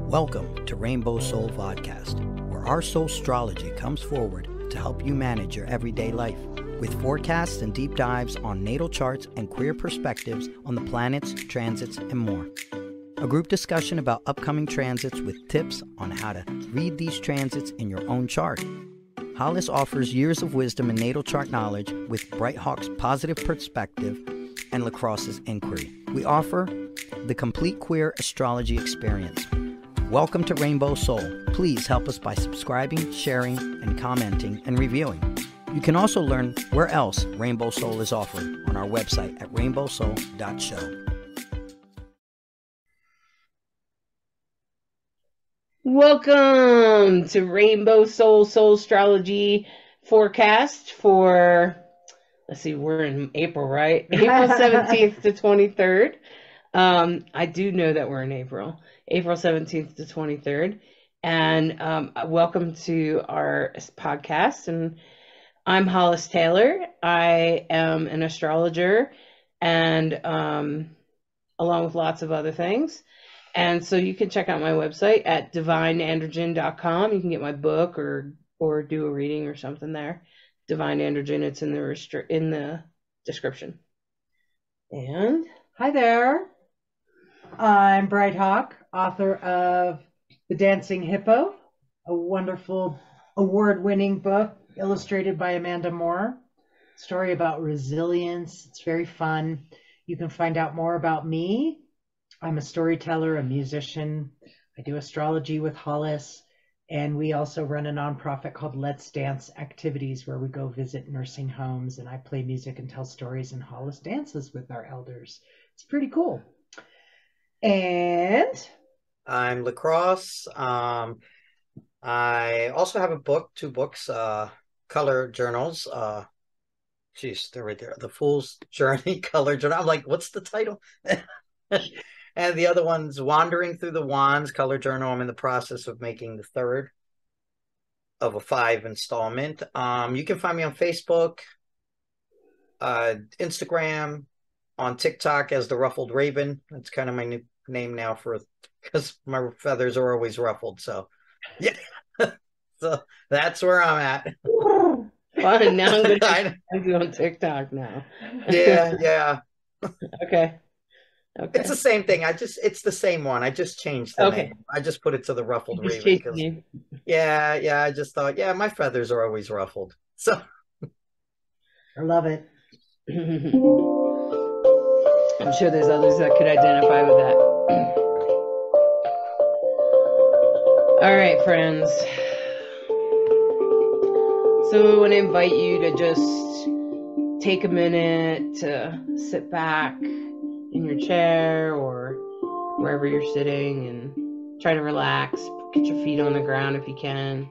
Welcome to Rainbow Soul Vodcast, where our Soulstrology comes forward to help you manage your everyday life, with forecasts and deep dives on natal charts and queer perspectives on the planets, transits, and more. A group discussion about upcoming transits with tips on how to read these transits in your own chart. Hollis offers years of wisdom and natal chart knowledge with Bright Hawk's positive perspective and Lacrosse's inquiry. We offer the complete queer astrology experience. Welcome to Rainbow Soul. Please help us by subscribing, sharing, and commenting and reviewing. You can also learn where else Rainbow Soul is offered on our website at rainbowsoul.show. Welcome to Rainbow Soul Soulstrology forecast for, let's see, we're in April, right? April 17th to 23rd. I do know that we're in April 17th to 23rd. And welcome to our podcast. And I'm Hollis Taylor. I am an astrologer and along with lots of other things. And so you can check out my website at divineandrogen.com. You can get my book or do a reading or something there. Divine Androgen, it's in the description. And hi there. I'm Bright Hawk, author of The Dancing Hippo, a wonderful award-winning book illustrated by Amanda Moore. Story about resilience. It's very fun. You can find out more about me. I'm a storyteller, a musician. I do astrology with Hollis, and we also run a nonprofit called Let's Dance Activities, where we go visit nursing homes, and I play music and tell stories, and Hollis dances with our elders. It's pretty cool. And I'm Lacrosse. I also have a book, two books, color journals. Geez, they're right there. The Fool's Journey Color Journal. I'm like, what's the title? And the other one's Wandering Through the Wands Color Journal. I'm in the process of making the third of a 5 installment. You can find me on Facebook, Instagram, on TikTok as the Ruffled Raven. That's kind of my new name now because my feathers are always ruffled. So yeah, so that's where I'm at. Fun. Now I'm going to be on TikTok now. Yeah. Okay. It's the same thing. It's the same one. I just changed the name. I just put it to the Ruffled Raven. Yeah. I just thought, my feathers are always ruffled. So I love it. I'm sure there's others that could identify with that. All right, friends. So I want to invite you to just take a minute to sit back in your chair or wherever you're sitting and try to relax. Get your feet on the ground if you can.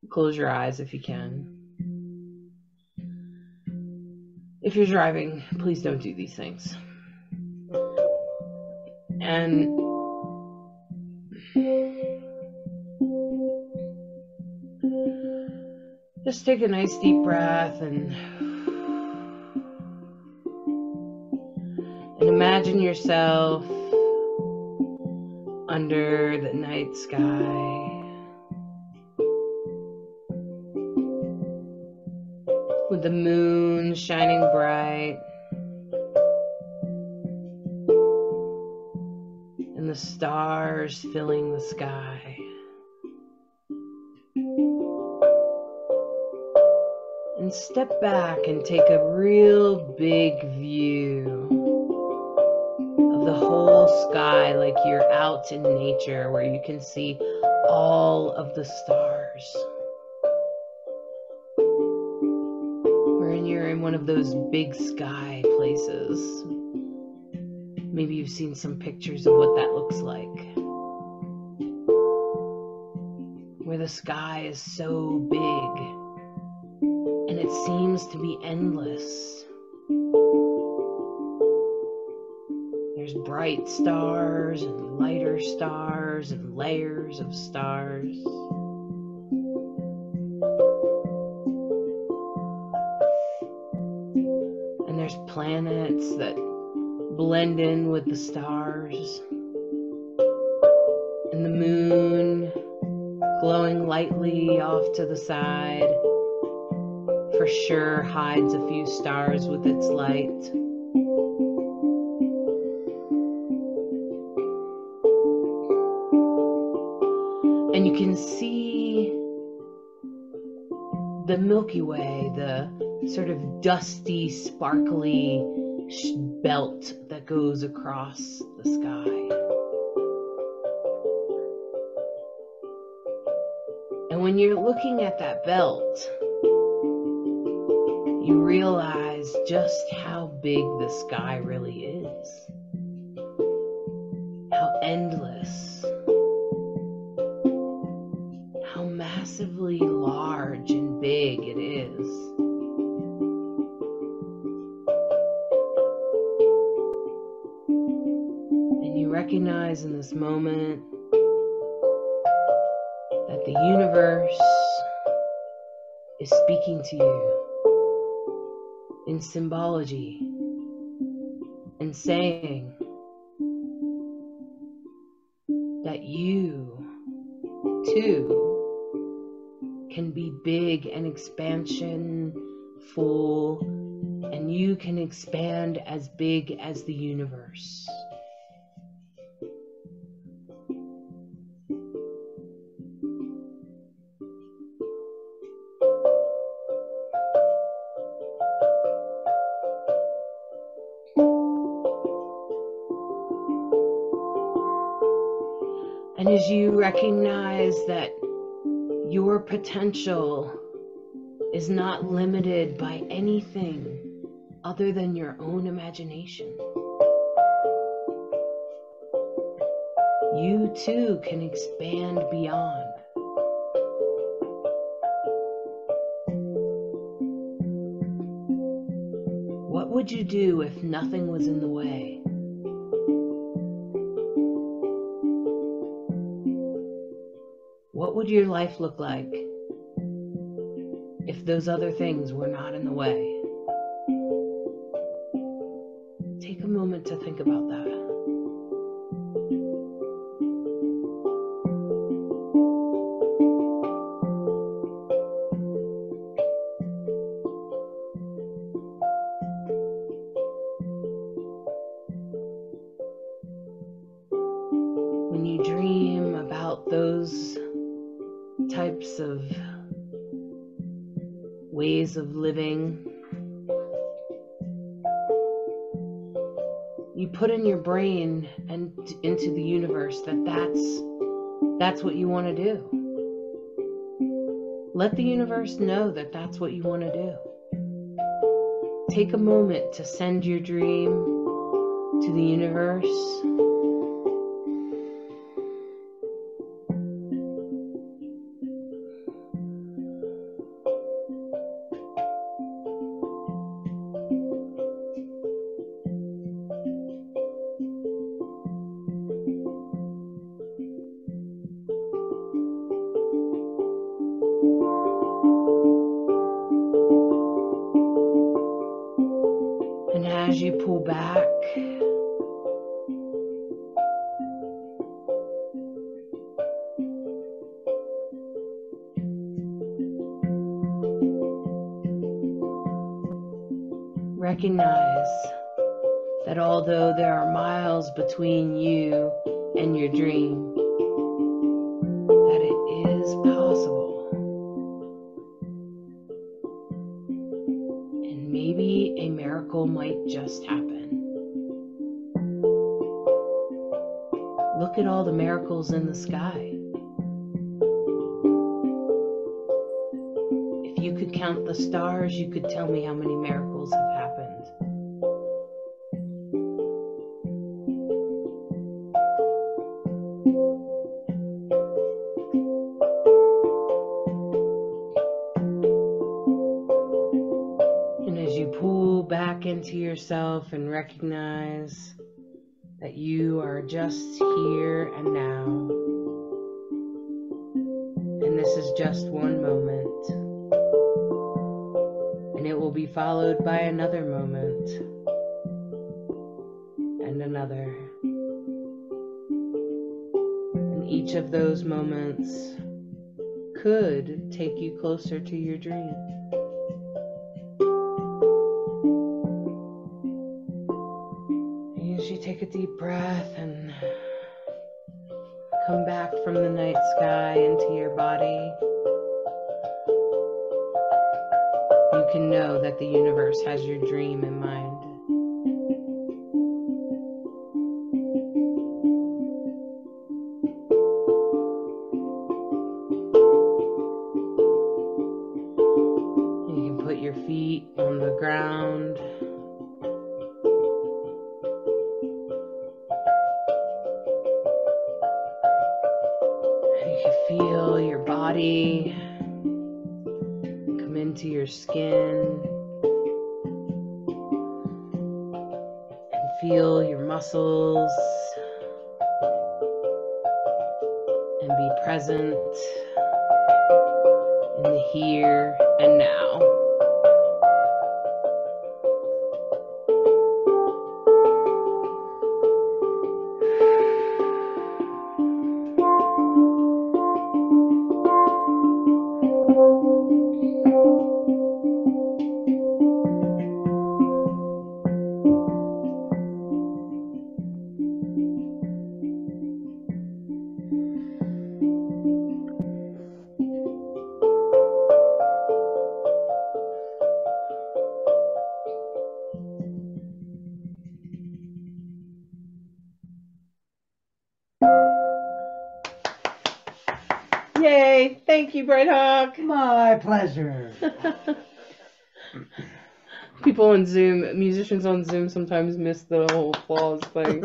Close your eyes if you can. If you're driving, please don't do these things. And just take a nice deep breath and imagine yourself under the night sky with the moon shining bright and the stars filling the sky. And step back and take a real big view of the whole sky, like you're out in nature where you can see all of the stars. Where you're in one of those big sky places. Maybe you've seen some pictures of what that looks like. Where the sky is so big and it seems to be endless. There's bright stars and lighter stars and layers of stars. And there's planets that blend in with the stars. and the moon glowing lightly off to the side for sure hides a few stars with its light. And you can see the Milky Way, the sort of dusty, sparkly belt that goes across the sky. And when you're looking at that belt, you realize just how big the sky really is. How endless. How massively large and big it is. And you recognize in this moment that the universe is speaking to you in symbology and saying that you too can be big and expansionful, and you can expand as big as the universe. And as you recognize that your potential is not limited by anything other than your own imagination, you too can expand beyond. What would you do if nothing was in the way? What would your life look like if those other things were not in the way? Take a moment to think about that. When you dream about those types of ways of living, you put in your brain and into the universe that that's what you want to do. Let the universe know that that's what you want to do. Take a moment to send your dream to the universe. And as you pull back, recognize that although there are miles between you and your dream, that it is possible. And maybe a miracle might just happen. Look at all the miracles in the sky. If you could count the stars, you could tell me how many miracles have happened. And as you pull back into yourself and recognize that you are just here and now, and this is just one moment, and it will be followed by another moment, and another. And each of those moments could take you closer to your dream. As you take a deep breath and come back from the night sky into your body, you can know that the universe has your dream in mind. You can put your feet on the ground. And you can feel your body come into your skin. And feel your muscles. And be present in the here and now. Yay! Thank you, Bright Hawk. My pleasure. People on Zoom, musicians on Zoom sometimes miss the whole applause thing.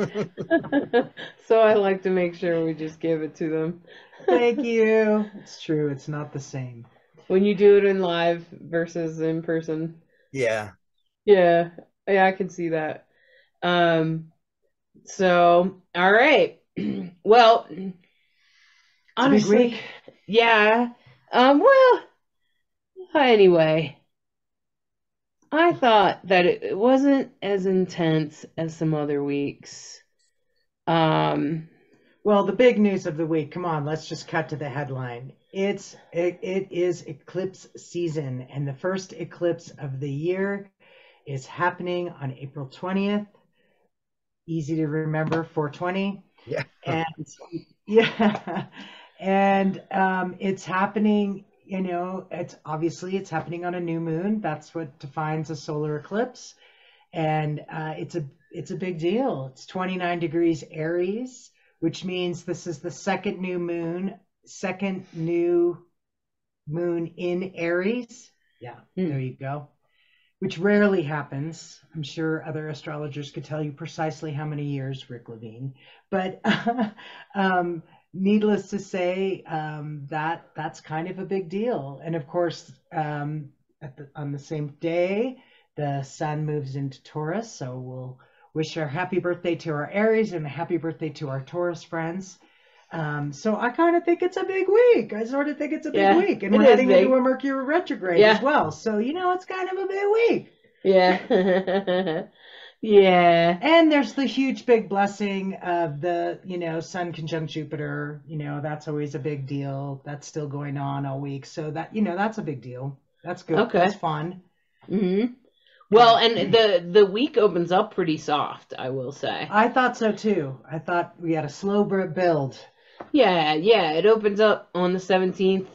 So I like to make sure we just give it to them. Thank you. It's true. It's not the same. When you do it in live versus in person. Yeah. Yeah, I can see that. So, all right. Well, honestly, big week. yeah. Well, anyway, I thought that it wasn't as intense as some other weeks. Well, the big news of the week, come on, let's just cut to the headline. It is eclipse season, and the first eclipse of the year is happening on April 20th. Easy to remember, 420. Yeah. And yeah. And it's happening, it's happening on a new moon. That's what defines a solar eclipse. And it's a big deal. It's 29 degrees Aries, which means this is the second new moon in Aries. Yeah, there you go. Which rarely happens. I'm sure other astrologers could tell you precisely how many years, Rick Levine. But needless to say, that's kind of a big deal. And of course, on the same day, the sun moves into Taurus. So we'll wish our happy birthday to our Aries and a happy birthday to our Taurus friends. So I kind of think it's a big week. I sort of think it's a big week. And we're heading into a Mercury retrograde as well. So, it's kind of a big week. Yeah. Yeah. And there's the huge big blessing of the, Sun conjunct Jupiter. That's always a big deal. That's still going on all week. So that, that's a big deal. That's good. Okay. That's fun. Mm-hmm. Well, and the week opens up pretty soft, I will say. I thought so too. I thought we had a slow build. Yeah. It opens up on the 17th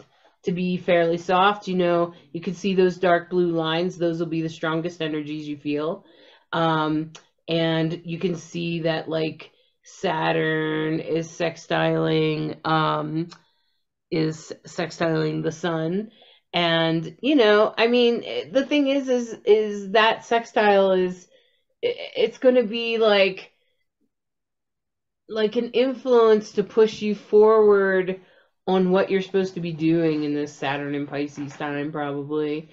to be fairly soft. You can see those dark blue lines. Those will be the strongest energies you feel. And you can see that like Saturn is sextiling the sun. And, the thing is that sextile it's going to be like an influence to push you forward on what you're supposed to be doing in this Saturn and Pisces time, probably.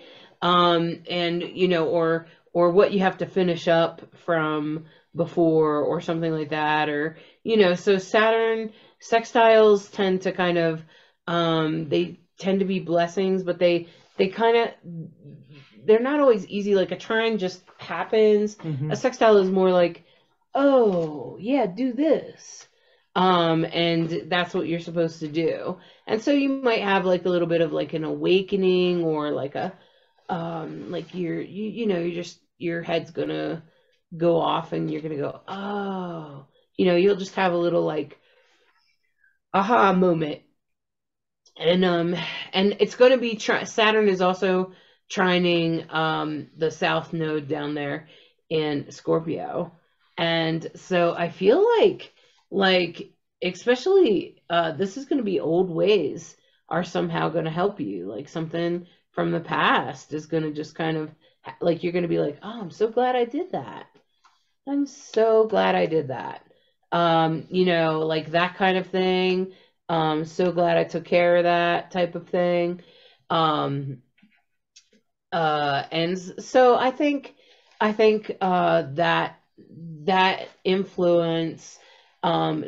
Or what you have to finish up from before or something like that. Or, so Saturn sextiles tend to kind of, they tend to be blessings, but they're not always easy. Like a trine just happens. Mm-hmm. A sextile is more like, oh yeah, do this. And that's what you're supposed to do. And so you might have like a little bit of like an awakening, or like a like you're just, your head's gonna go off and you're gonna go, oh, you'll just have a little like aha moment. And it's going to be Saturn is also trining the south node down there in Scorpio. And so I feel like especially this is going to be old ways are somehow going to help you. Like something from the past is going to just kind of like, you're going to be like, oh, I'm so glad I did that. I'm so glad I did that. Like that kind of thing. So glad I took care of that type of thing. Um, and so I think that influence,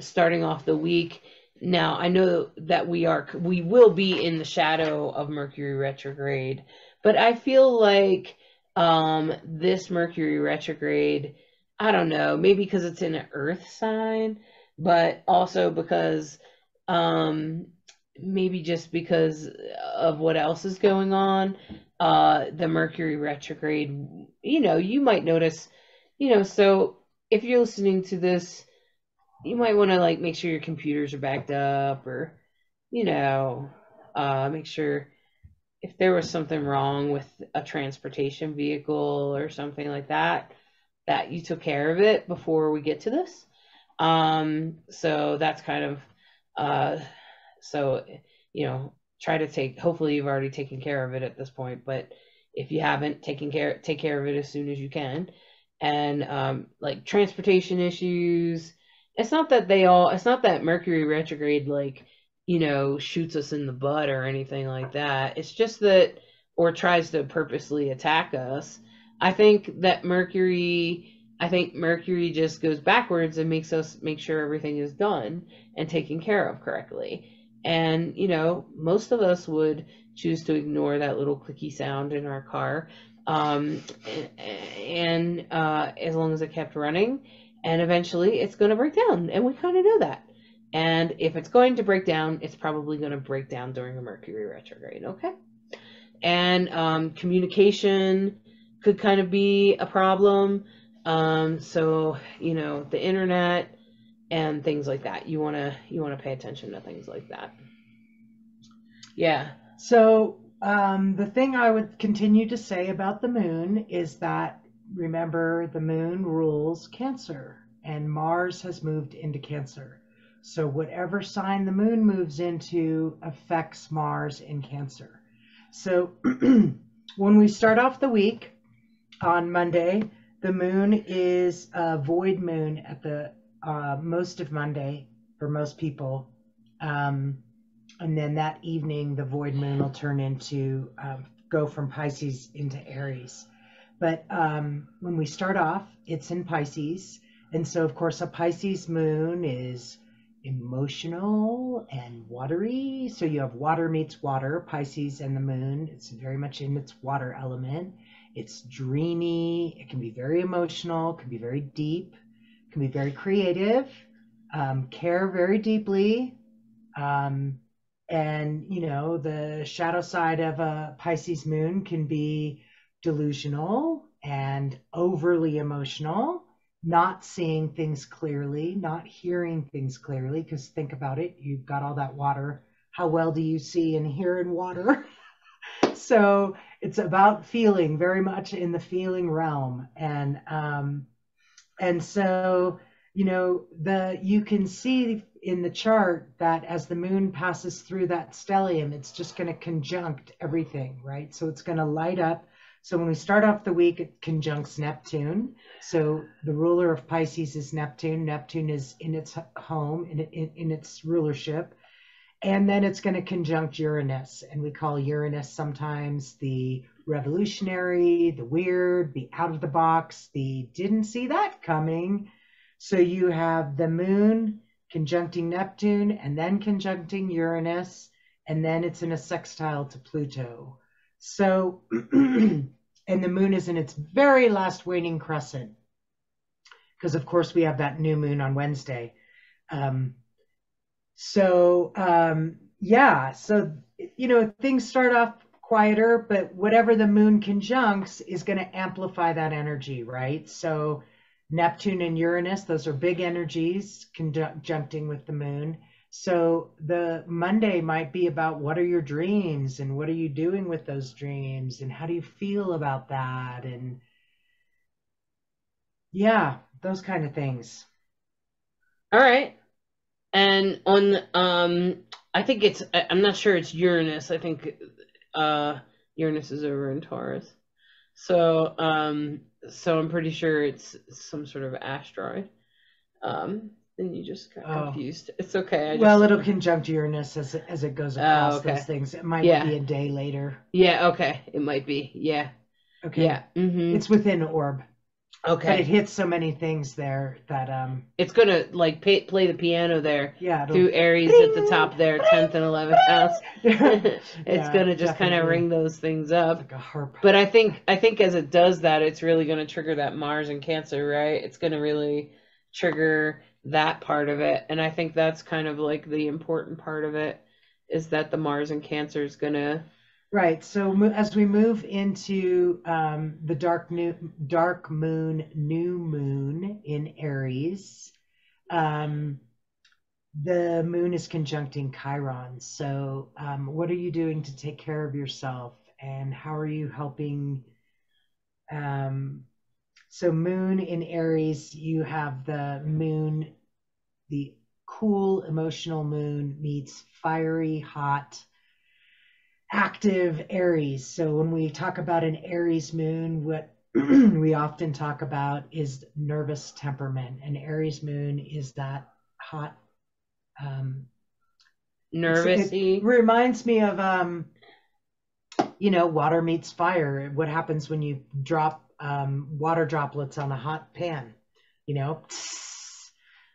starting off the week. Now I know that we will be in the shadow of Mercury retrograde, but I feel like this Mercury retrograde, I don't know, maybe because it's in an earth sign, but also because um maybe just because of what else is going on, the Mercury retrograde, you might notice, so if you're listening to this, you might want to like make sure your computers are backed up, or make sure if there was something wrong with a transportation vehicle or something like that, that you took care of it before we get to this. So that's kind of, so, try to hopefully you've already taken care of it at this point, but if you haven't take care of it as soon as you can. And, like transportation issues, it's not that Mercury retrograde, like, shoots us in the butt or anything like that. It's just that, or tries to purposely attack us. I think Mercury just goes backwards and makes us make sure everything is done and taken care of correctly. And, most of us would choose to ignore that little clicky sound in our car. And as long as it kept running, and eventually it's going to break down. And we kind of know that. And if it's going to break down, it's probably going to break down during a Mercury retrograde. Okay. And communication could kind of be a problem. So, the internet and things like that. You want to pay attention to things like that. Yeah. So the thing I would continue to say about the moon is that, remember, the moon rules Cancer and Mars has moved into Cancer. So whatever sign the moon moves into affects Mars in Cancer. So when we start off the week on Monday, the moon is a void moon at the most of Monday for most people. And then that evening, the void moon will turn into, go from Pisces into Aries. But when we start off, it's in Pisces. And so, of course, a Pisces moon is emotional and watery. So you have water meets water, Pisces and the moon. It's very much in its water element. It's dreamy. It can be very emotional, can be very deep, can be very creative, care very deeply. And, the shadow side of a Pisces moon can be delusional and overly emotional, not seeing things clearly, not hearing things clearly, because think about it, you've got all that water. How well do you see and hear in water? So it's about feeling, very much in the feeling realm. And so, you can see in the chart that as the moon passes through that stellium, it's just going to conjunct everything, right? So it's going to light up. So when we start off the week, it conjuncts Neptune. So the ruler of Pisces is Neptune. Neptune is in its home, in its rulership. And then it's going to conjunct Uranus. And we call Uranus sometimes the revolutionary, the weird, the out of the box, the didn't see that coming. So you have the moon conjuncting Neptune and then conjuncting Uranus, and then it's in a sextile to Pluto. So, and the moon is in its very last waning crescent, because of course we have that new moon on Wednesday. So, yeah, so, things start off quieter, but whatever the moon conjuncts is going to amplify that energy, right? So, Neptune and Uranus, those are big energies conjuncting with the moon. So, the Monday might be about what are your dreams and what are you doing with those dreams and how do you feel about that? And yeah, those kind of things. All right. And on I think I'm not sure it's Uranus. I think Uranus is over in Taurus. So I'm pretty sure it's some sort of asteroid. And you just got confused. It's okay. Well, it'll conjunct Uranus as it goes across those things. It might be a day later. Yeah, okay. It might be. Yeah. Okay. Yeah. It's within orb. Okay. But it hits so many things there that it's gonna like play the piano there. Yeah. Through Aries at the top there, 10th and 11th house. It's gonna just kind of ring those things up. Like a harp. But I think as it does that, it's really gonna trigger that Mars in Cancer, right? It's gonna really trigger that part of it, and I think that's kind of like the important part of it, is that the Mars in Cancer is gonna. Right. So as we move into the dark moon, new moon in Aries, the moon is conjuncting Chiron. So what are you doing to take care of yourself, and how are you helping? So moon in Aries, you have the moon, the cool emotional moon meets fiery, hot, active Aries. So when we talk about an Aries moon, what we often talk about is nervous temperament. An Aries moon is that hot, nervousy. It reminds me of water meets fire. What happens when you drop water droplets on a hot pan?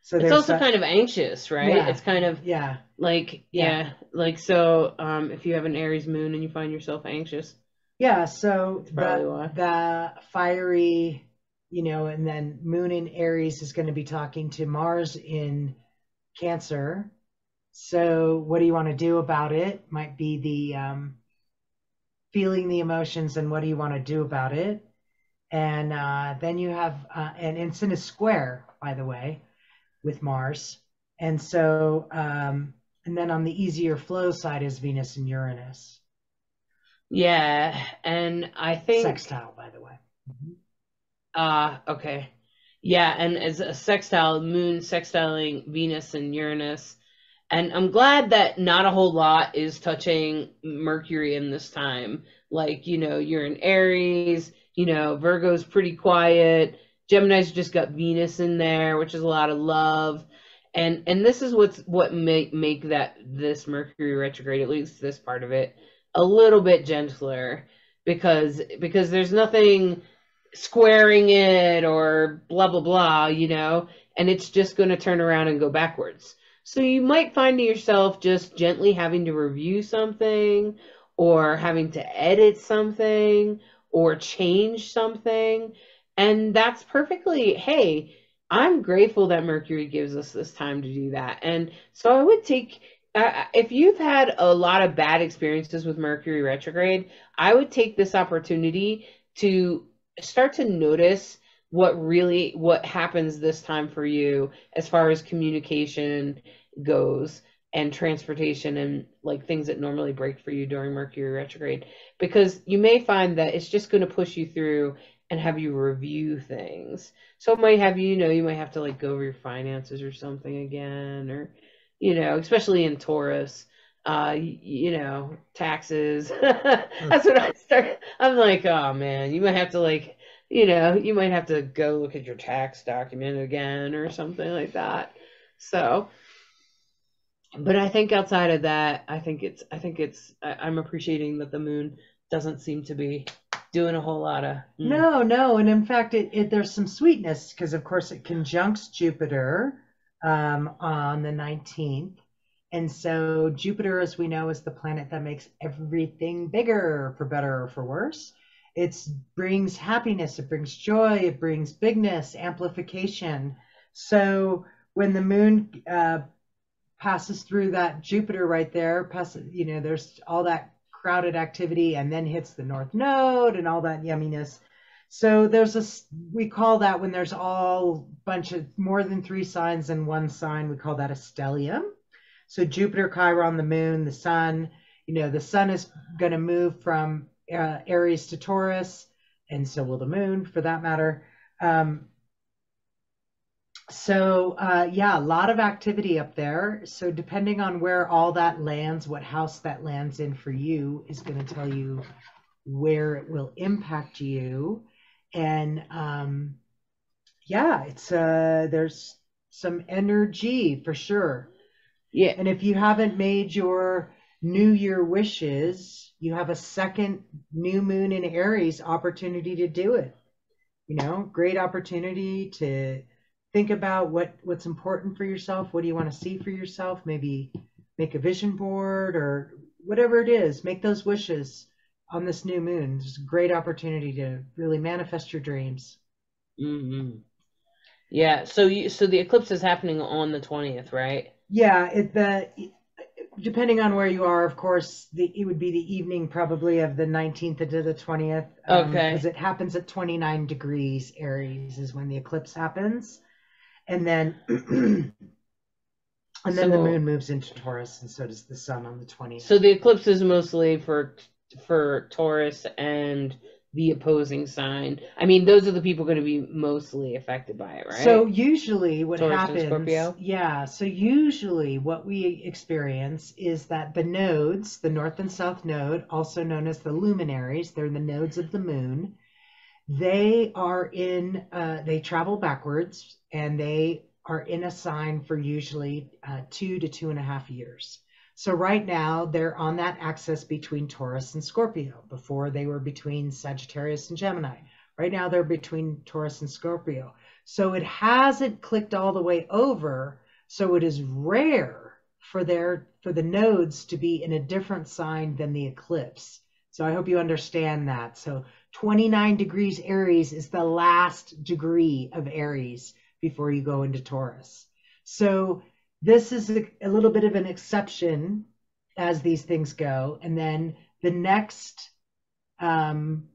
So it's also kind of anxious, right? Yeah, it's kind of like so if you have an Aries moon and you find yourself anxious. Yeah, so the fiery, and then moon in Aries is going to be talking to Mars in Cancer. So what do you want to do about it? Might be the feeling the emotions and what do you want to do about it? And then you have, and it's in a square, by the way, with Mars. And so, and then on the easier flow side is Venus and Uranus. Yeah, and I think sextile, by the way. Okay. Yeah, and as a sextile, moon sextiling Venus and Uranus. And I'm glad that not a whole lot is touching Mercury in this time. Like, you're in Aries, Virgo's pretty quiet. Gemini's just got Venus in there, which is a lot of love. And this is what make this Mercury retrograde, at least this part of it, a little bit gentler, because there's nothing squaring it or blah blah blah, and it's just going to turn around and go backwards. So you might find yourself just gently having to review something, or having to edit something, or change something, and that's perfectly, hey, I'm grateful that Mercury gives us this time to do that. And so I would take, if you've had a lot of bad experiences with Mercury retrograde, I would take this opportunity to start to notice what happens this time for you as far as communication goes, and transportation, and like things that normally break for you during Mercury retrograde, because you may find that it's just going to push you through and have you review things. So it might have you might have to like go over your finances or something again, or especially in Taurus, taxes. That's what I start. I'm like, oh man, you might have to like, you might have to go look at your tax document again or something like that. So, but I think outside of that, I'm appreciating that the moon doesn't seem to be doing a whole lot of. No, and in fact, there's some sweetness, because of course it conjuncts Jupiter on the 19th. And so Jupiter, as we know, is the planet that makes everything bigger, for better or for worse. It brings happiness, it brings joy, it brings bigness, amplification. So when the moon passes through that Jupiter right there, there's all that crowded activity, and then hits the North Node and all that yumminess. So we call that, when there's all bunch of more than 3 signs in one sign, we call that a stellium. So Jupiter, Chiron, the moon, the sun, the sun is going to move from Aries to Taurus, and so will the moon for that matter. Yeah, a lot of activity up there. So depending on where all that lands, what house that lands in for you is going to tell you where it will impact you. And it's there's some energy for sure. Yeah. And if you haven't made your New Year wishes, you have a second new moon in Aries opportunity to do it. Great opportunity to think about what's important for yourself. What do you want to see for yourself? Maybe make a vision board or whatever it is. Make those wishes on this new moon. It's a great opportunity to really manifest your dreams. Mm-hmm. Yeah. So the eclipse is happening on the 20th, right? Yeah. Depending on where you are, of course, it would be the evening probably of the 19th to the 20th. Okay. Because it happens at 29 degrees Aries is when the eclipse happens. And then the moon moves into Taurus, and so does the sun on the 20th. So the eclipse is mostly for Taurus and the opposing sign. I mean, those are the people going to be mostly affected by it, right? So usually what Taurus happens, and Scorpio? Yeah, so usually what we experience is that the nodes, the north and south node, also known as the luminaries, they're the nodes of the moon. They travel backwards, and they are in a sign for usually 2 to 2.5 years. So right now they're on that axis between Taurus and Scorpio. Before they were between Sagittarius and Gemini. Right now they're between Taurus and Scorpio. So it hasn't clicked all the way over. So it is rare for the nodes to be in a different sign than the eclipse. So I hope you understand that. So 29 degrees Aries is the last degree of Aries before you go into Taurus. So this is a little bit of an exception as these things go. And then the next, in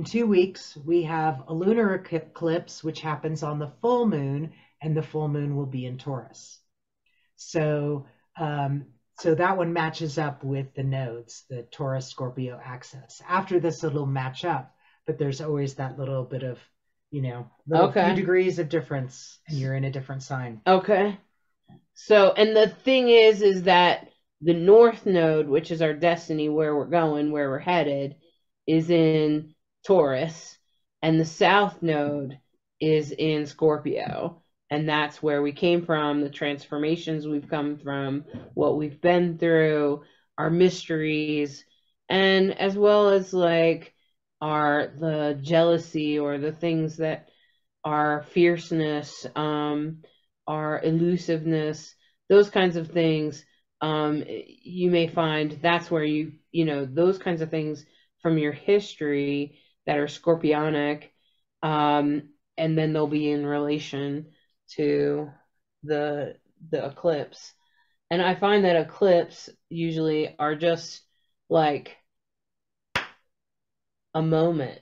2 weeks, we have a lunar eclipse, which happens on the full moon, and the full moon will be in Taurus. So that one matches up with the nodes, the Taurus-Scorpio axis. After this, it'll match up, but there's always that little bit of, few degrees of difference, and you're in a different sign. Okay. So, and the thing is that the North Node, which is our destiny, where we're going, where we're headed, is in Taurus, and the South Node is in Scorpio. And that's where we came from, the transformations we've come from, what we've been through, our mysteries, and as well as like the jealousy or the things that our fierceness, our elusiveness, those kinds of things. You may find that's where those kinds of things from your history that are scorpionic, and then they'll be in relation to the eclipse. And I find that eclipse usually are just like a moment,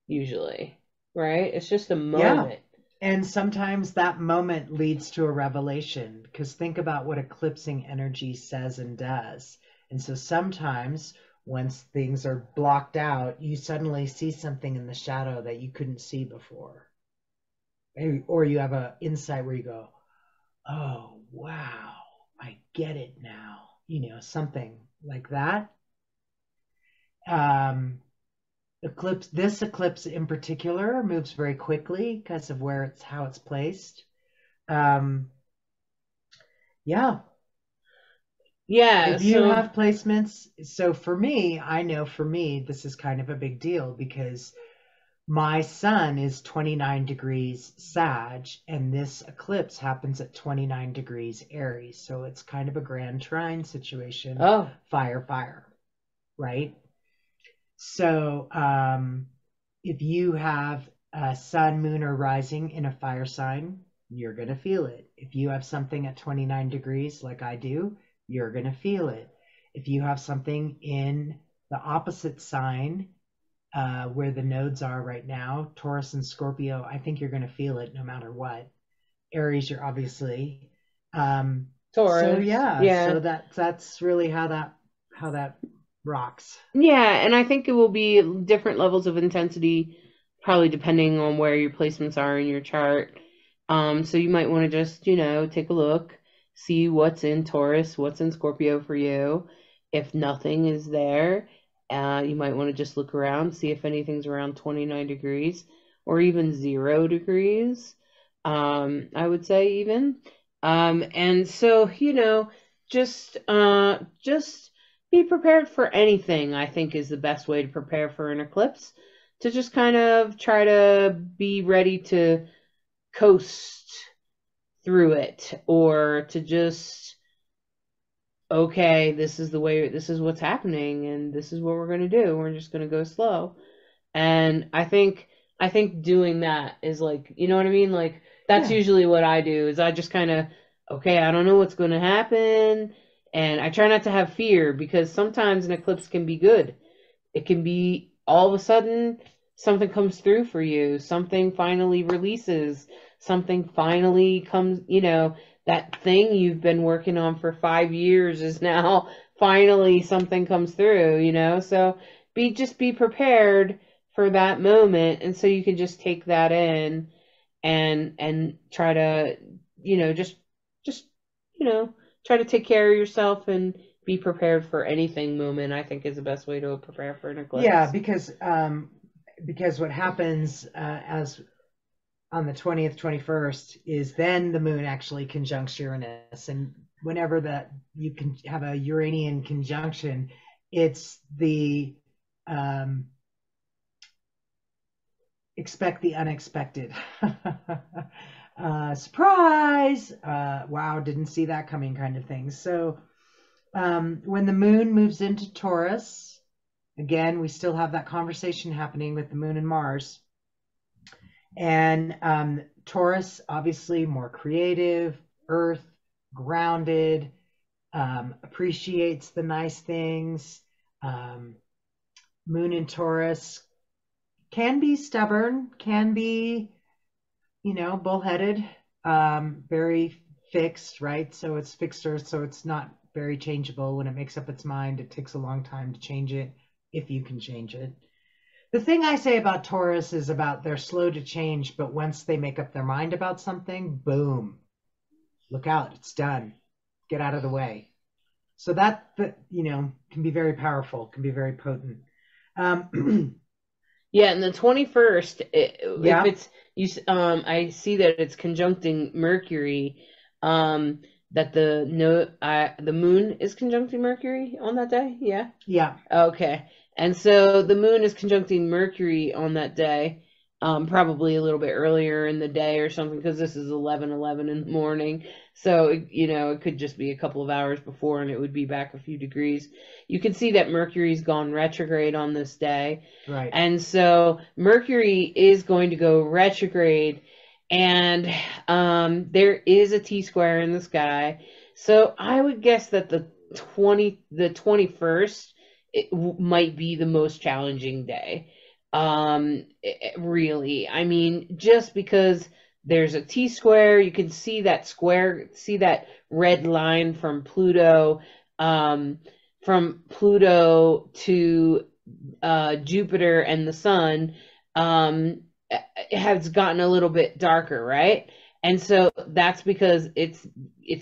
usually, right? It's just a moment. Yeah. And sometimes that moment leads to a revelation, because think about what eclipsing energy says and does. And so sometimes once things are blocked out, you suddenly see something in the shadow that you couldn't see before. Or you have an insight where you go, oh, wow, I get it now. Something like that. This eclipse in particular moves very quickly because of how it's placed. Yeah. If you have placements, so for me, I know for me, this is kind of a big deal because my sun is 29 degrees Sag, and this eclipse happens at 29 degrees Aries. So it's kind of a grand trine situation. Oh. Fire, right? So if you have a sun, moon, or rising in a fire sign, you're going to feel it. If you have something at 29 degrees like I do, you're going to feel it. If you have something in the opposite sign where the nodes are right now, Taurus and Scorpio, I think you're going to feel it no matter what. Aries, you're obviously. Taurus. So Yeah. so that's really how that rocks. Yeah, and I think it will be different levels of intensity, probably depending on where your placements are in your chart. So you might want to just, take a look, see what's in Taurus, what's in Scorpio for you. If nothing is there, you might want to just look around, see if anything's around 29 degrees or even 0 degrees. I would say even. And so, just be prepared for anything, I think is the best way to prepare for an eclipse. To just kind of try to be ready to coast through it, or to just, okay, this is what's happening, and this is what we're going to do. We're just going to go slow. And I think doing that is like, you know what I mean? Like, that's usually what I do, is I just kind of, okay, I don't know what's going to happen. And I try not to have fear, because sometimes an eclipse can be good. It can be all of a sudden something comes through for you. Something finally releases. Something finally comes, that thing you've been working on for 5 years is now finally something comes through, So be prepared for that moment, and so you can just take that in and try to, just try to take care of yourself and be prepared for anything moment, I think is the best way to prepare for an eclipse. Yeah, because what happens as on the 20th, 21st is then the moon actually conjuncts Uranus, and whenever that you can have a Uranian conjunction, it's the expect the unexpected. Surprise! Wow, didn't see that coming kind of thing. So when the moon moves into Taurus, again, we still have that conversation happening with the moon and Mars. And Taurus, obviously more creative, earth, grounded, appreciates the nice things. Moon in Taurus can be stubborn, can be, bullheaded, very fixed, right? So it's fixed earth, so it's not very changeable. When it makes up its mind, it takes a long time to change it, if you can change it. The thing I say about Taurus is about they're slow to change, but once they make up their mind about something, boom, look out, it's done. Get out of the way. So that can be very powerful, can be very potent. Yeah, and the 21st, if it's I see that it's conjuncting Mercury, that the moon is conjuncting Mercury on that day. Yeah. Yeah. Okay. And so the moon is conjuncting Mercury on that day, probably a little bit earlier in the day or something, because this is 11:11 in the morning. So, it could just be a couple of hours before, and it would be back a few degrees. You can see that Mercury's gone retrograde on this day. Right. And so Mercury is going to go retrograde, and there is a T-square in the sky. So I would guess that the 21st, it might be the most challenging day. Really, I mean, just because there's a T-square, you can see that square, see that red line from Pluto to Jupiter and the sun, has gotten a little bit darker, right? And so that's because it's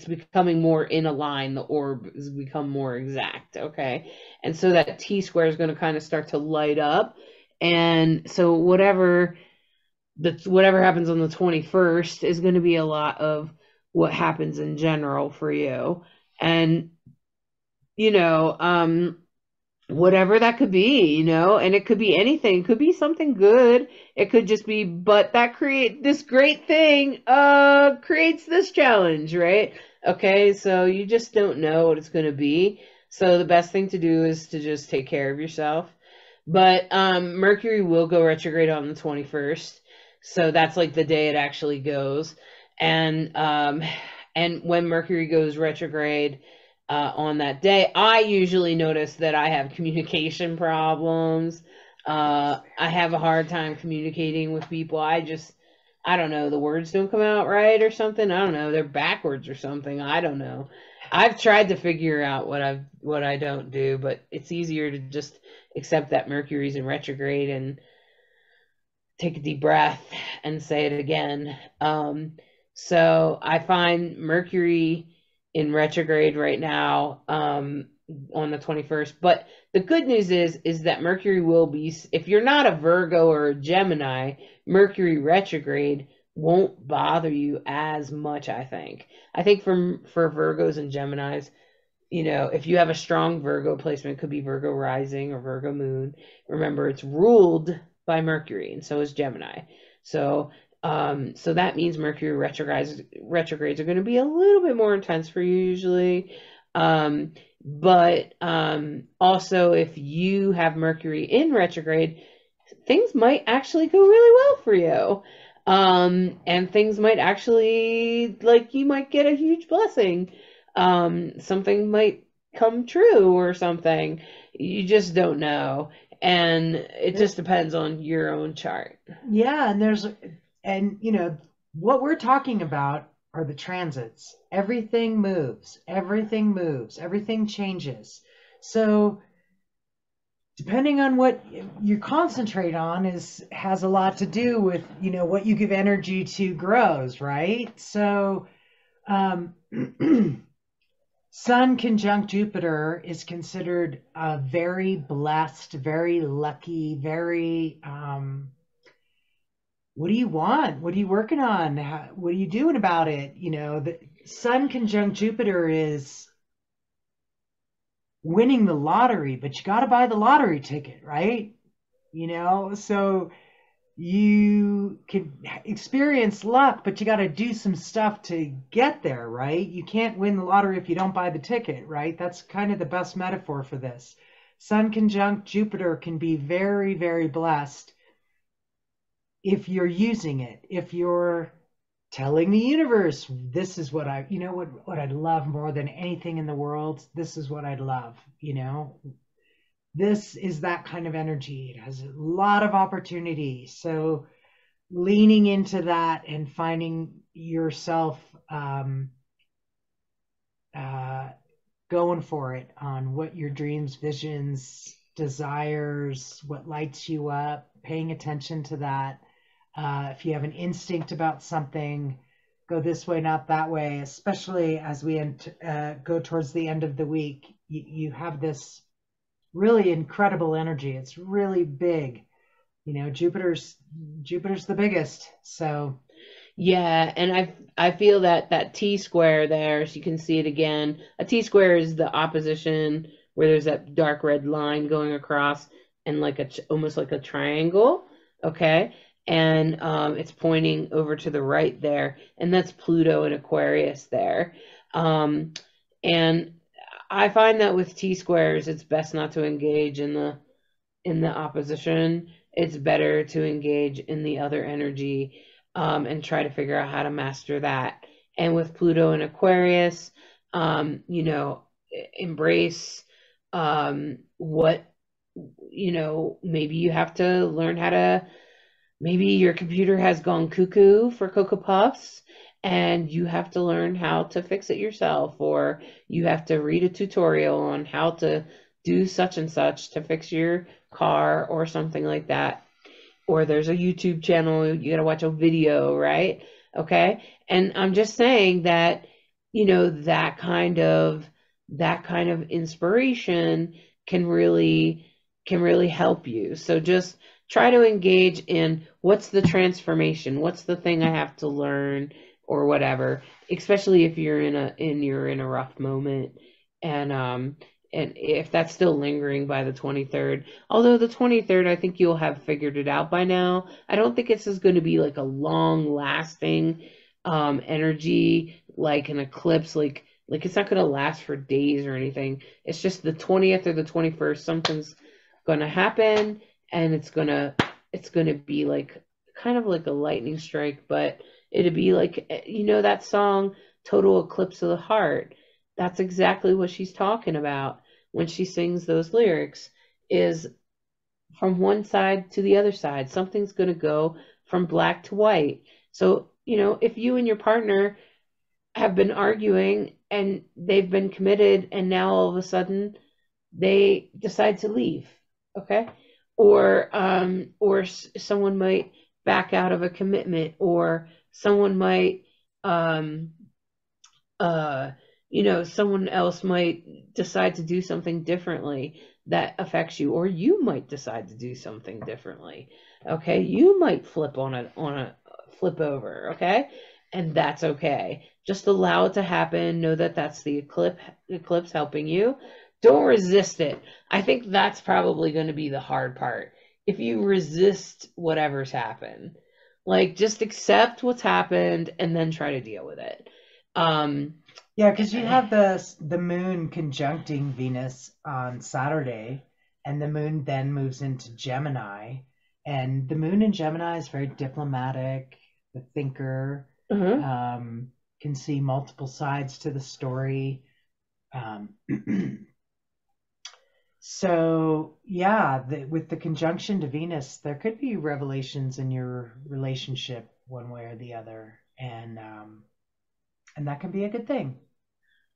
becoming more in a line. The orb has become more exact, okay? And so that T-square is going to kind of start to light up. And so whatever happens on the 21st is going to be a lot of what happens in general for you. And, whatever that could be, and it could be anything. It could be something good. It could just be, but that this great thing creates this challenge, right? Okay, so you just don't know what it's going to be. So the best thing to do is to just take care of yourself. But Mercury will go retrograde on the 21st. So that's like the day it actually goes. And And when Mercury goes retrograde on that day, I usually notice that I have communication problems. I have a hard time communicating with people. I don't know, the words don't come out right or something. I don't know, they're backwards or something. I don't know. I've tried to figure out what I don't do, but it's easier to just accept that Mercury's in retrograde and take a deep breath and say it again. So I find Mercury in retrograde right now on the 21st. But the good news is that Mercury will be, if you're not a Virgo or a Gemini, Mercury retrograde won't bother you as much, I think. I think for Virgos and Geminis, if you have a strong Virgo placement, it could be Virgo rising or Virgo moon. Remember, it's ruled by Mercury, and so is Gemini. So that means Mercury retrogrades are going to be a little bit more intense for you usually. But also, if you have Mercury in retrograde, things might actually go really well for you. And things might actually, like, you might get a huge blessing. Something might come true or something. You just don't know. And it just depends on your own chart. Yeah, and what we're talking about are the transits. Everything moves, everything changes. So depending on what you concentrate on has a lot to do with, what you give energy to grows, right? So Sun conjunct Jupiter is considered very blessed, very lucky, very what do you want? What are you working on? What are you doing about it? The Sun conjunct Jupiter is winning the lottery, but you got to buy the lottery ticket, right? So you can experience luck, but you got to do some stuff to get there, right? You can't win the lottery if you don't buy the ticket, right? That's kind of the best metaphor for this. Sun conjunct Jupiter can be very, very blessed if you're using it, if you're telling the universe, this is what what I'd love more than anything in the world. This is what I'd love, This is that kind of energy. It has a lot of opportunity. So leaning into that and finding yourself going for it on what your dreams, visions, desires, what lights you up, paying attention to that. If you have an instinct about something, go this way, not that way, especially as we go towards the end of the week. You have this really incredible energy. It's really big. Jupiter's the biggest. So yeah, and I feel that T square there, so you can see it again. A T square is the opposition where there's that dark red line going across and almost like a triangle, okay? And it's pointing over to the right there, and that's Pluto and Aquarius there. And I find that with T squares, it's best not to engage in the opposition. It's better to engage in the other energy and try to figure out how to master that. And with Pluto and Aquarius, embrace what, maybe you have to learn how to, maybe your computer has gone cuckoo for Cocoa Puffs and you have to learn how to fix it yourself, or you have to read a tutorial on how to do such and such to fix your car or something like that. Or there's a YouTube channel, you gotta watch a video, right? Okay. And I'm just saying that, that kind of inspiration can really help you. So just try to engage in what's the transformation, what's the thing I have to learn or whatever, especially if you're in a rough moment. And if that's still lingering by the 23rd, although the 23rd, I think you'll have figured it out by now. I don't think this is going to be like a long lasting energy, like an eclipse, like it's not going to last for days or anything. It's just the 20th or the 21st, something's going to happen, and it's going to be like kind of like a lightning strike, but it'd be like, that song, total eclipse of the heart. That's exactly what she's talking about when she sings those lyrics, is from one side to the other side. Something's going to go from black to white. So, if you and your partner have been arguing and they've been committed, and now all of a sudden they decide to leave, okay? Or someone might back out of a commitment, or someone might um uh someone else might decide to do something differently that affects you, or you might decide to do something differently. Okay, you might flip flip over, okay? And that's okay. Just allow it to happen. Know that that's the eclipse helping you. Don't resist it. I think that's probably going to be the hard part. If you resist whatever's happened, like, just accept what's happened and then try to deal with it. Yeah, because you have the moon conjuncting Venus on Saturday, and the moon then moves into Gemini, and the moon in Gemini is very diplomatic, the thinker, uh can see multiple sides to the story. So yeah, with the conjunction to Venus, there could be revelations in your relationship one way or the other, and that can be a good thing.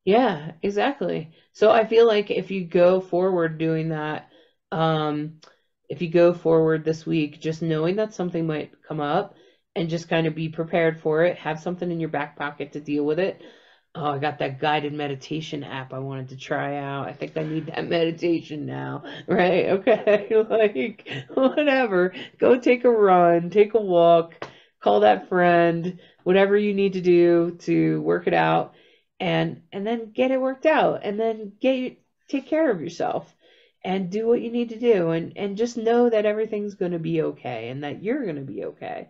Yeah, exactly. So I feel like if you go forward doing that, um, if you go forward this week, just knowing that something might come up and just kind of be prepared for it, have something in your back pocket to deal with it. Oh, I got that guided meditation app I wanted to try out. I think I need that meditation now, right? Okay, like, whatever. Go take a run, take a walk, call that friend, whatever you need to do to work it out, and then get it worked out, and then take care of yourself and do what you need to do, and just know that everything's going to be okay and that you're going to be okay.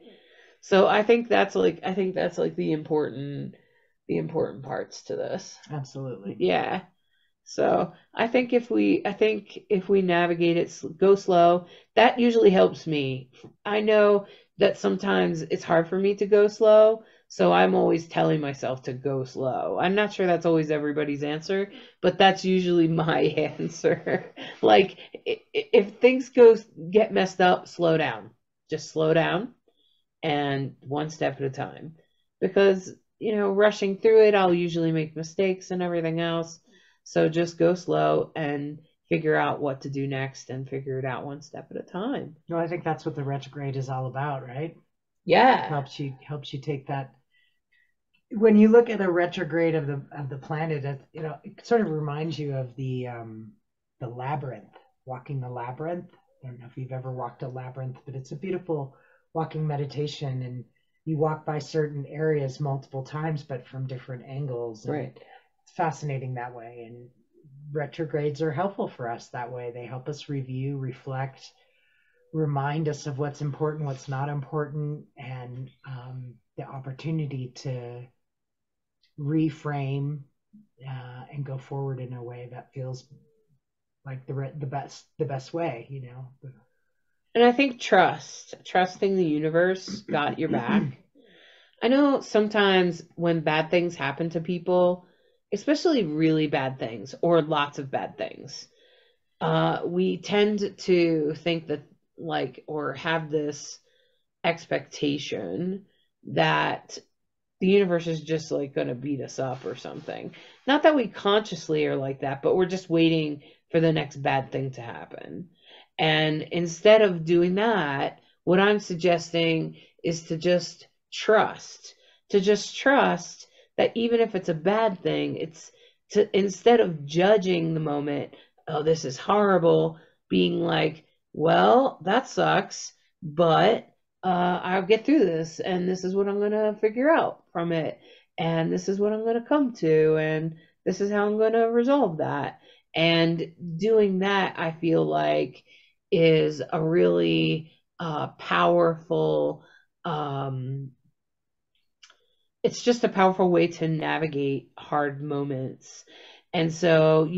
So I think that's like the important parts to this. Absolutely. Yeah. So I think if we navigate it, go slow. That usually helps me. I know that sometimes it's hard for me to go slow, so I'm always telling myself to go slow. I'm not sure that's always everybody's answer, but that's usually my answer. Like, if things get messed up, slow down. Just slow down, and one step at a time. Because, rushing through it, I'll usually make mistakes and everything else. So just go slow and figure out what to do next, and figure it out one step at a time. No, I think that's what the retrograde is all about, right? Yeah. Helps you take that. When you look at a retrograde of the planet, it sort of reminds you of the labyrinth, walking the labyrinth. I don't know if you've ever walked a labyrinth, but it's a beautiful walking meditation, and you walk by certain areas multiple times, but from different angles, and Right. it's fascinating that way. And retrogrades are helpful for us that way. They help us review, reflect, remind us of what's important, what's not important, and the opportunity to reframe and go forward in a way that feels like the best way. And I think trusting the universe got your back. I know sometimes when bad things happen to people, especially really bad things or lots of bad things, we tend to think that, like, or have this expectation that the universe is just like going to beat us up or something. Not that we consciously are like that, but we're just waiting for the next bad thing to happen. And instead of doing that, what I'm suggesting is to just trust that even if it's a bad thing, it's to, instead of judging the moment, oh, this is horrible, being like, well, that sucks, but I'll get through this, and this is what I'm going to figure out from it, and this is what I'm going to come to, and this is how I'm going to resolve that. And doing that, I feel like, is a really powerful, um, it's just a powerful way to navigate hard moments. And so,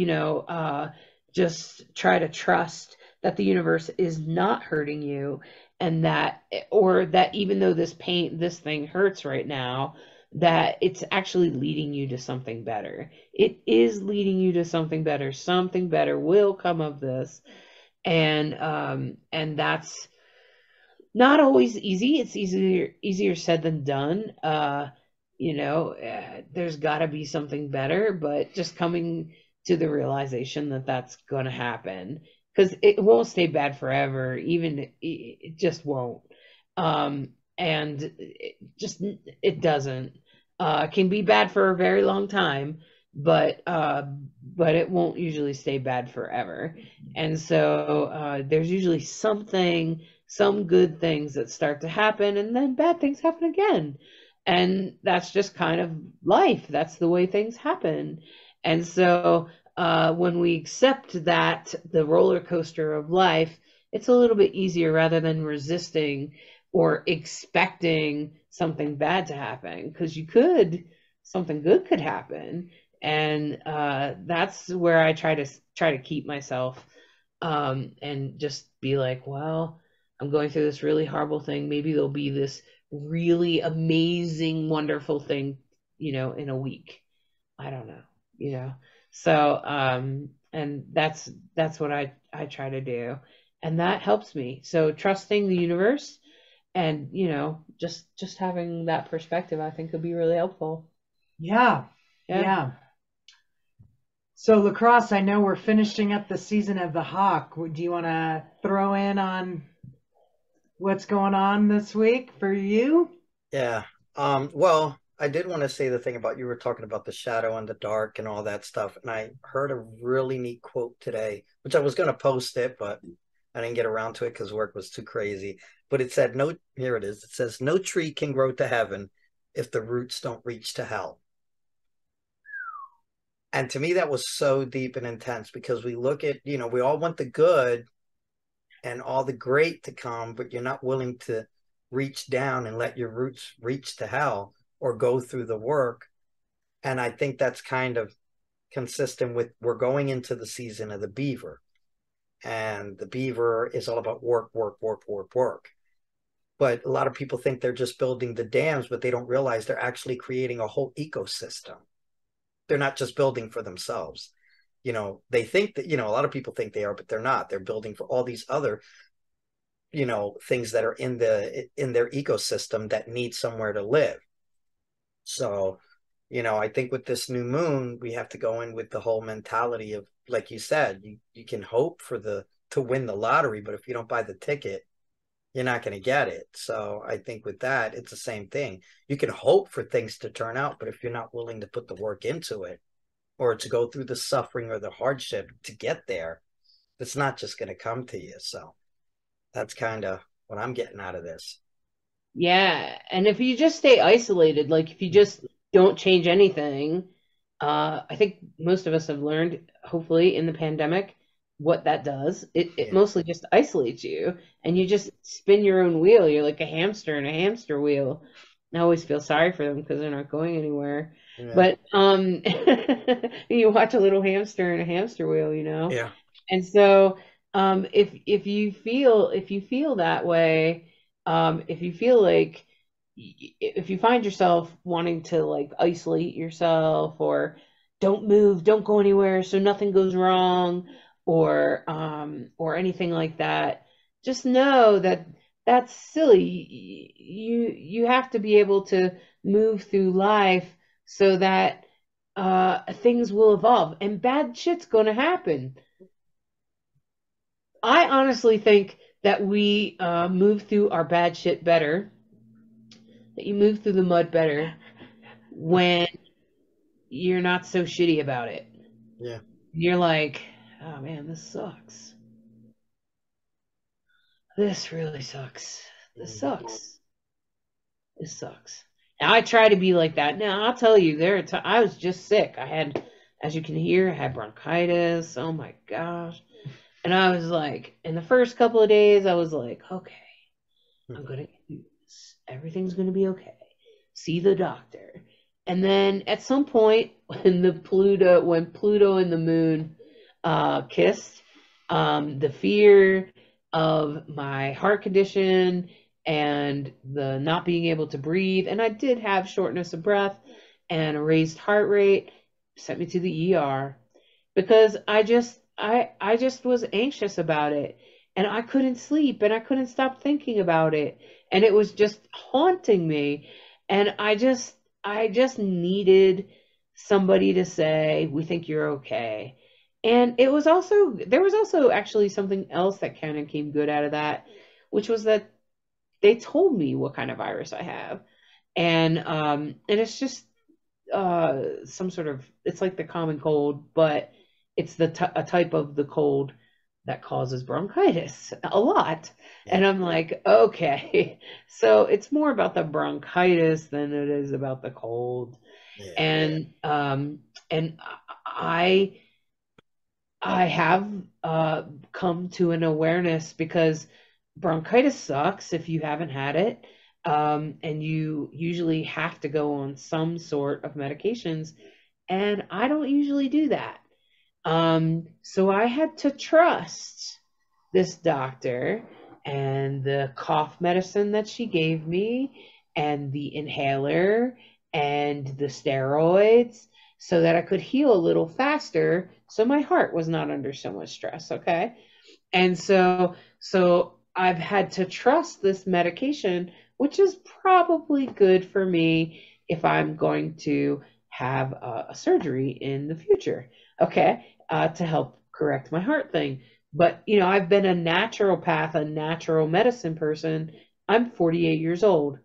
just try to trust that the universe is not hurting you, and that, or that even though this thing hurts right now, that it's actually leading you to something better. It is leading you to something better. Something better will come of this. And that's not always easy. It's easier said than done. There's got to be something better, but just coming to the realization that that's going to happen, because it won't stay bad forever. Even it just won't. And it doesn't. It can be bad for a very long time, but it won't usually stay bad forever. And so there's usually some good things that start to happen, and then bad things happen again. And that's just kind of life. That's the way things happen. And so when we accept that, the roller coaster of life, it's a little bit easier rather than resisting or expecting something bad to happen, because something good could happen. And that's where I try to keep myself, and just be like, well, I'm going through this really horrible thing. Maybe there'll be this really amazing, wonderful thing, in a week. I don't know, you know. So, and that's what I try to do, and that helps me. So trusting the universe, and just having that perspective, I think, could be really helpful. Yeah. Yeah. Yeah. So lacrosse, I know we're finishing up the season of the Hawk. Do you want to throw in on what's going on this week for you? Yeah. Well, I did want to say the thing about, you were talking about the shadow and the dark and all that stuff. And I heard a really neat quote today, which I was going to post it, but I didn't get around to it because work was too crazy. But it said, no, here it is. It says, no tree can grow to heaven if the roots don't reach to hell. And to me, that was so deep and intense, because we look at, we all want the good and all the great to come, but you're not willing to reach down and let your roots reach to hell or go through the work. And I think that's kind of consistent with, we're going into the season of the beaver. And the beaver is all about work, work, work, work, work. But a lot of people think they're just building the dams, but they don't realize they're actually creating a whole ecosystem. They're not just building for themselves. They think that, a lot of people think they are, but they're not. They're building for all these other, things that are in their ecosystem that need somewhere to live. So, I think with this new moon, we have to go in with the whole mentality of, like you said, you can hope to win the lottery, but if you don't buy the ticket, you're not going to get it. So I think with that, it's the same thing. You can hope for things to turn out, but if you're not willing to put the work into it, or to go through the suffering or the hardship to get there, it's not just going to come to you. So that's kind of what I'm getting out of this. Yeah, and if you just stay isolated, like if you just don't change anything, I think most of us have learned, hopefully, in the pandemic, what that does. It Yeah. mostly just isolates you, and you just spin your own wheel. You're like a hamster in a hamster wheel. I always feel sorry for them because they're not going anywhere. Yeah. But you watch a little hamster in a hamster wheel, Yeah. And so if you feel that way, if you feel like if you find yourself wanting to like isolate yourself, or don't move, don't go anywhere so nothing goes wrong, or anything like that, just know that that's silly. You have to be able to move through life so that things will evolve, and bad shit's going to happen. I honestly think that we move through our bad shit better, that you move through the mud better when you're not so shitty about it. Yeah. You're like, oh man, this sucks. This really sucks. This sucks. This sucks. Now I try to be like that. Now I'll tell you, I was just sick. I had, as you can hear, I had bronchitis. Oh my gosh. And I was like, in the first couple of days, I was like, okay, I'm going to get through this. Everything's going to be okay. See the doctor. And then at some point, when Pluto and the moon kissed, the fear of my heart condition and the not being able to breathe. And I did have shortness of breath and a raised heart rate. Sent me to the ER because I just was anxious about it, and I couldn't sleep, and I couldn't stop thinking about it, and it was just haunting me. And I just needed somebody to say, "We think you're okay." And there was also actually something else that kind of came good out of that, which was that they told me what kind of virus I have. And it's just some sort of, it's like the common cold, but it's a type of the cold that causes bronchitis a lot. Yeah. And I'm like, okay, so it's more about the bronchitis than it is about the cold. Yeah. And I I have come to an awareness, because bronchitis sucks if you haven't had it. And you usually have to go on some sort of medications. And I don't usually do that. So I had to trust this doctor and the cough medicine that she gave me, and the inhaler and the steroids, so that I could heal a little faster, so my heart was not under so much stress. Okay. And so I've had to trust this medication, which is probably good for me if I'm going to have a surgery in the future, okay, to help correct my heart thing. But I've been a naturopath, a natural medicine person. I'm 48 years old.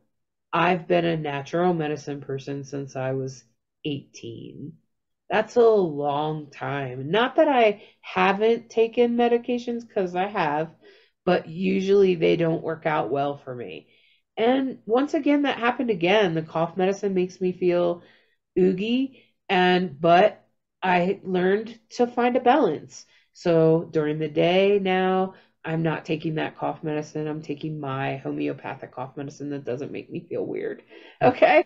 I've been a natural medicine person since I was 18. That's a long time. Not that I haven't taken medications, because I have, but usually they don't work out well for me. And once again, that happened again. The cough medicine makes me feel oogie, but I learned to find a balance. So during the day now, I'm not taking that cough medicine. I'm taking my homeopathic cough medicine that doesn't make me feel weird. Okay.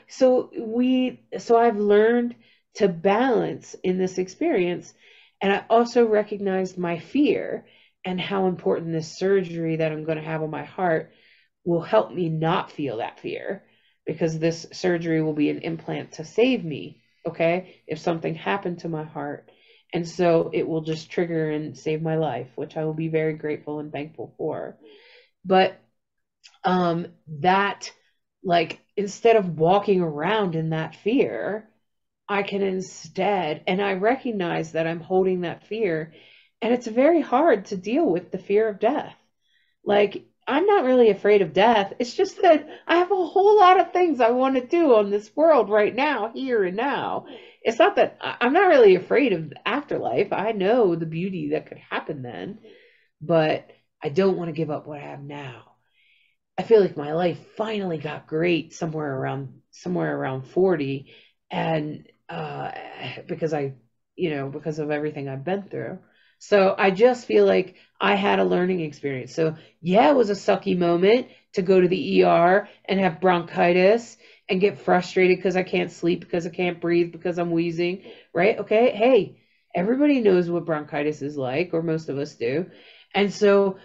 So I've learned to balance in this experience. And I also recognized my fear, and how important this surgery that I'm going to have on my heart will help me not feel that fear, because this surgery will be an implant to save me. Okay. If something happened to my heart. And so it will just trigger and save my life, which I will be very grateful and thankful for. But that, like, instead of walking around in that fear, I can instead, and I recognize that I'm holding that fear, and it's very hard to deal with the fear of death. Like, I'm not really afraid of death. It's just that I have a whole lot of things I want to do on this world right now, here and now. It's not that I'm not really afraid of the afterlife. I know the beauty that could happen then, but I don't want to give up what I have now. I feel like my life finally got great somewhere around 40, and because because of everything I've been through. So I just feel like I had a learning experience. So yeah, it was a sucky moment to go to the ER and have bronchitis and get frustrated because I can't sleep, because I can't breathe, because I'm wheezing, right? Okay, hey, everybody knows what bronchitis is like, or most of us do. And so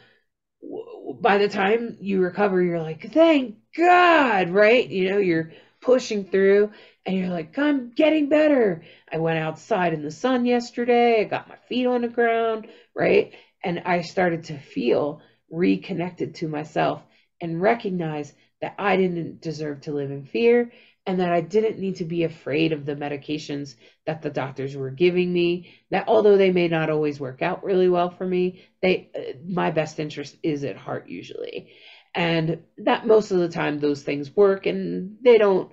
by the time you recover, you're like, thank God, right? You're pushing through, and you're like, I'm getting better. I went outside in the sun yesterday. I got my feet on the ground, right? And I started to feel reconnected to myself, and recognize that I didn't deserve to live in fear, and that I didn't need to be afraid of the medications that the doctors were giving me, that although they may not always work out really well for me, my best interest is at heart usually. And that most of the time those things work, and they don't,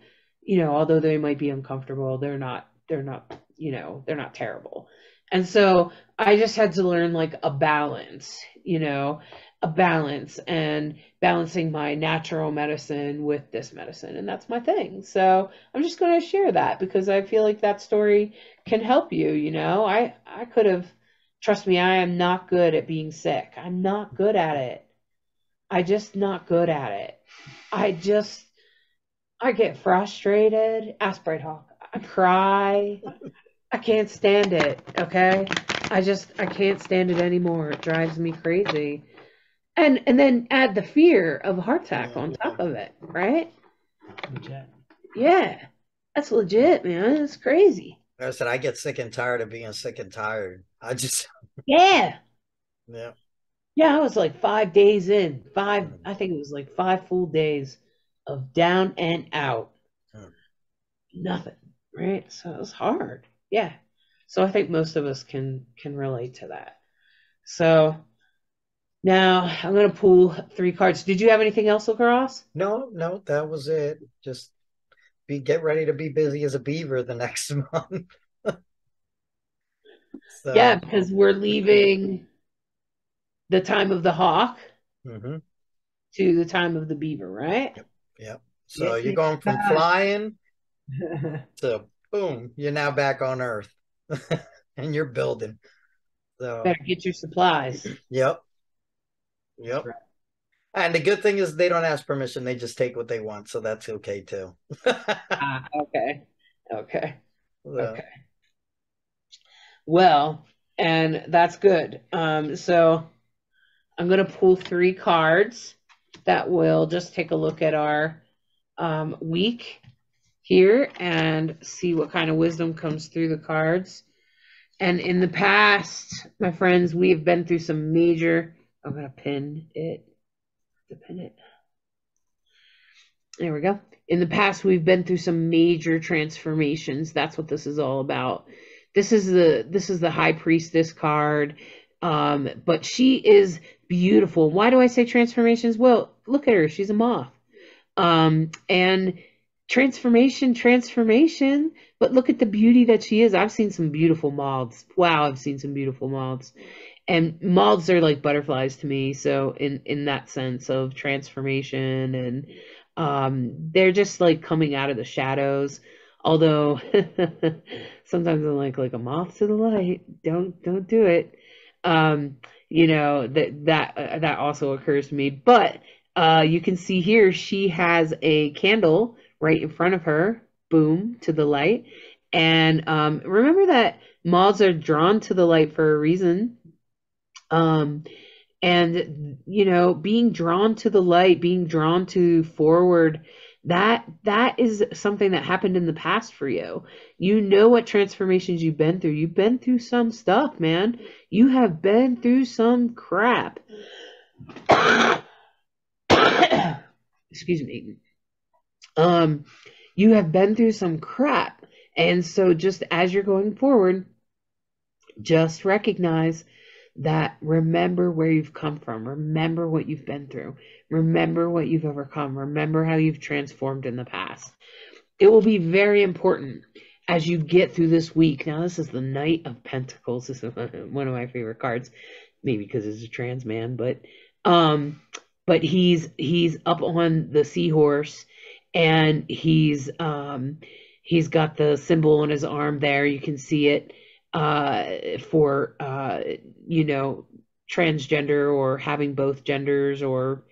although they might be uncomfortable, they're not terrible. And so I just had to learn, like, a balance, and balancing my natural medicine with this medicine. And that's my thing. So I'm just going to share that, because I feel like that story can help you. I could have, trust me, I am not good at being sick. I'm not good at it. I just not good at it. I get frustrated. Ask Bright Hawk. I cry. I can't stand it. Okay. I can't stand it anymore. It drives me crazy. And then add the fear of a heart attack on top of it, right? Legit. Yeah. That's legit, man. It's crazy. I said I get sick and tired of being sick and tired. I just Yeah. yeah. Yeah, I was like 5 days in. I think it was like 5 full days of down and out. Nothing. Right? So it was hard. Yeah. So I think most of us can relate to that. So now I'm gonna pull 3 cards. Did you have anything else, lacrosse? No, no, that was it. Just get ready to be busy as a beaver the next month. Yeah, So because we're leaving the time of the hawk mhm. to the time of the beaver, right? Yep. Yep. So Yeah. you're going from flying to boom, you're now back on Earth. And you're building. So Better get your supplies. yep. That's Yep. right. And the good thing is they don't ask permission, they just take what they want. So that's okay too. Ah, okay. Okay. So, Okay. Well, and that's good. So I'm going to pull 3 cards that will just take a look at our week here and see what kind of wisdom comes through the cards. And in the past, my friends, we have been through some major. I'm going to pin it. Pin it. There we go. In the past, we've been through some major transformations. That's what this is all about. This is the High Priestess card. But she is beautiful. Why do I say transformations? Well, look at her. She's a moth. And transformation. But look at the beauty that she is. I've seen some beautiful moths. Wow, I've seen some beautiful moths. And moths are like butterflies to me. So in that sense of transformation, and they're just like coming out of the shadows. Although sometimes I'm like a moth to the light. Don't do it. Um, that also occurs to me. But you can see here she has a candle right in front of her. Boom, to the light. And remember that moths are drawn to the light for a reason. Um, and being drawn to the light, being drawn to forward, that is something that happened in the past for you. You know what transformations you've been through. You've been through some stuff, man. You have been through some crap. Excuse me. You have been through some crap. And so just as you're going forward, just recognize that, remember where you've come from, remember what you've been through, remember what you've overcome, remember how you've transformed in the past. It will be very important as you get through this week. Now, this is the Knight of Pentacles. This is one of my favorite cards, maybe because it's a trans man, but he's up on the seahorse, and he's got the symbol on his arm there. You can see it for transgender, or having both genders, or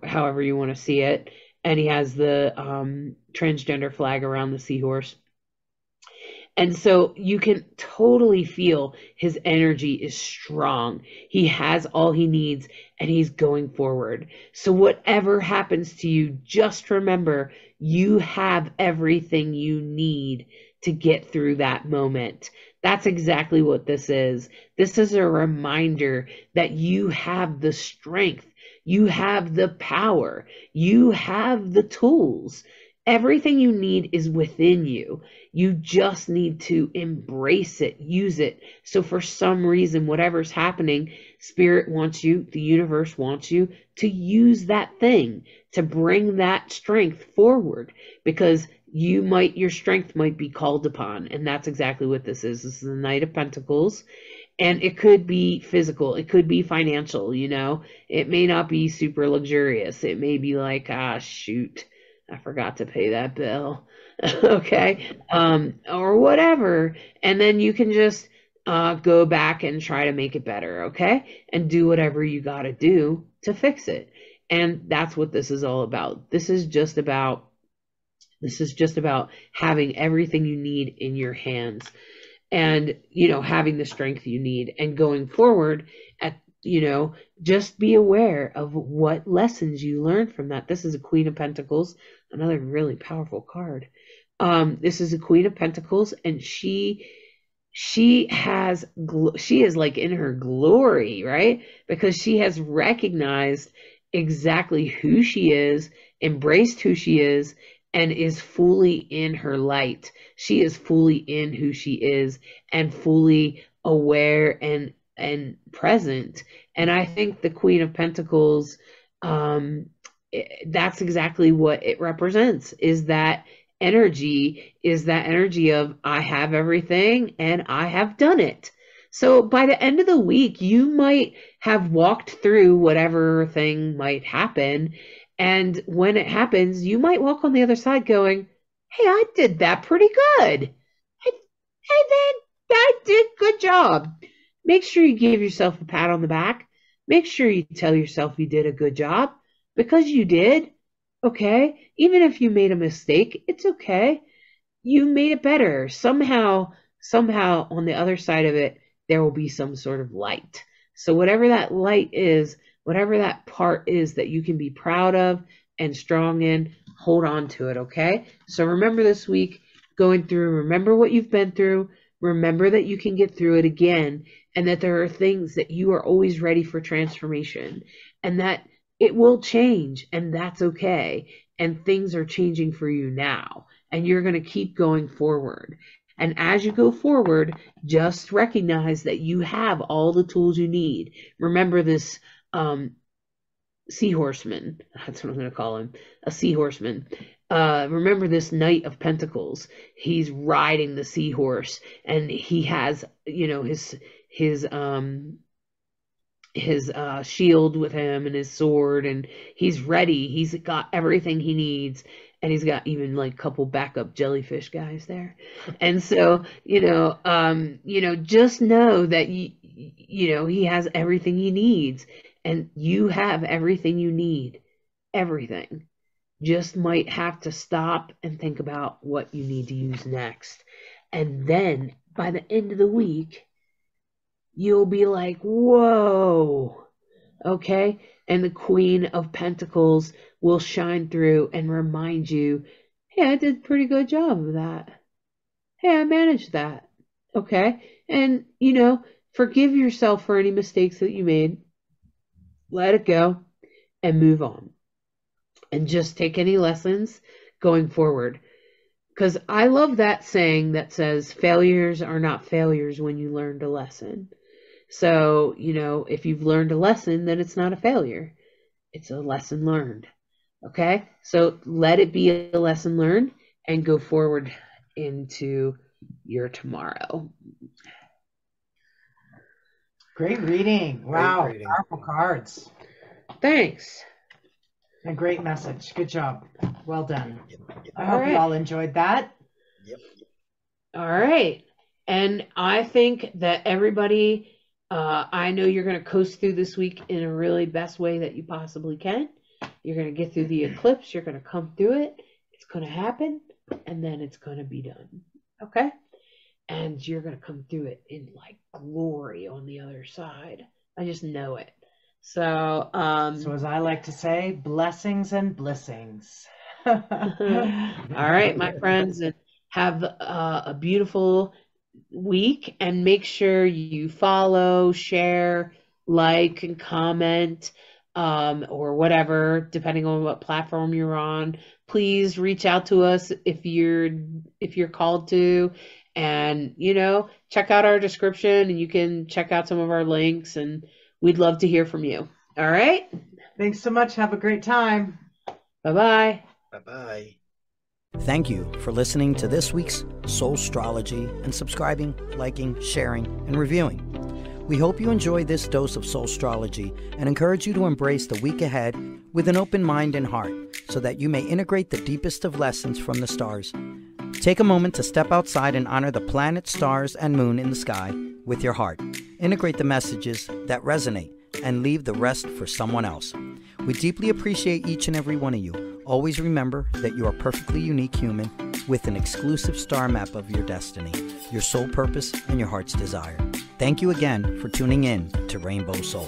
however you want to see it. And he has the transgender flag around the seahorse. And so you can totally feel his energy is strong. He has all he needs, and he's going forward. So whatever happens to you, just remember you have everything you need to get through that moment. That's exactly what this is. This is a reminder that you have the strength, you have the power, you have the tools. Everything you need is within you. You just need to embrace it, use it. So for some reason, whatever's happening, spirit wants you, the universe wants you to use that thing, to bring that strength forward, because your strength might be called upon. And that's exactly what this is. This is the Knight of Pentacles. And it could be physical, it could be financial, it may not be super luxurious. It may be like, shoot, I forgot to pay that bill. Okay. Or whatever. And then you can just go back and try to make it better. Okay. And do whatever you got to do to fix it. And that's what this is all about. This is just about having everything you need in your hands, and having the strength you need, and going forward just be aware of what lessons you learned from that. This is a Queen of Pentacles, another really powerful card. This is a Queen of Pentacles, and she is like in her glory, right? Because she has recognized exactly who she is, embraced who she is, and is fully in her light. She is fully in who she is and fully aware and present. And I think the Queen of Pentacles, that's exactly what it represents, is that energy of I have everything and I have done it. So by the end of the week, you might have walked through whatever thing might happen. And when it happens, you might walk on the other side going, hey, I did that pretty good. I did good job. Make sure you give yourself a pat on the back. Make sure you tell yourself you did a good job, because you did. Okay? Even if you made a mistake, it's okay. You made it better. Somehow on the other side of it, there will be some sort of light. So whatever that light is, whatever that part is that you can be proud of and strong in, hold on to it, okay? So remember this week, going through, remember what you've been through, remember that you can get through it again, and that there are things that you are always ready for transformation, and that it will change, and that's okay. And things are changing for you now, and you're going to keep going forward. And as you go forward, just recognize that you have all the tools you need. Remember this seahorseman. That's what I'm going to call him, a seahorseman. Remember this Knight of Pentacles. He's riding the seahorse, and he has, his shield with him and his sword, and he's ready. He's got everything he needs, and he's got even like a couple backup jellyfish guys there. And so, just know that he has everything he needs, and you have everything you need. Everything. Just might have to stop and think about what you need to use next. And then by the end of the week, you'll be like, whoa, okay? And the Queen of Pentacles will shine through and remind you, hey, I did a pretty good job of that. Hey, I managed that, okay? And, forgive yourself for any mistakes that you made. Let it go and move on. And just take any lessons going forward. Because I love that saying that says, failures are not failures when you learned a lesson. So, if you've learned a lesson, then it's not a failure. It's a lesson learned. Okay? So let it be a lesson learned and go forward into your tomorrow. Great reading. Wow. Great reading. Powerful cards. Thanks. A great message. Good job. Well done. Yep. I hope you all enjoyed that. Yep. All right. And I think that everybody, I know you're going to coast through this week in a really best way that you possibly can. You're going to get through the eclipse. You're going to come through it. It's going to happen. And then it's going to be done. Okay? And you're going to come through it in like glory on the other side. I just know it. So as I like to say, blessings and blessings. All right, my friends, and have a beautiful week, and make sure you follow, share, like, and comment, or whatever, depending on what platform you're on. Please reach out to us if you're called to, and check out our description, and you can check out some of our links, and we'd love to hear from you. All right? Thanks so much. Have a great time. Bye-bye. Bye-bye. Thank you for listening to this week's Soulstrology and subscribing, liking, sharing, and reviewing. We hope you enjoy this dose of Soulstrology and encourage you to embrace the week ahead with an open mind and heart so that you may integrate the deepest of lessons from the stars. Take a moment to step outside and honor the planets, stars, and moon in the sky with your heart. Integrate the messages that resonate and leave the rest for someone else. We deeply appreciate each and every one of you. Always remember that you are a perfectly unique human with an exclusive star map of your destiny, your soul purpose, and your heart's desire. Thank you again for tuning in to Rainbow Soul.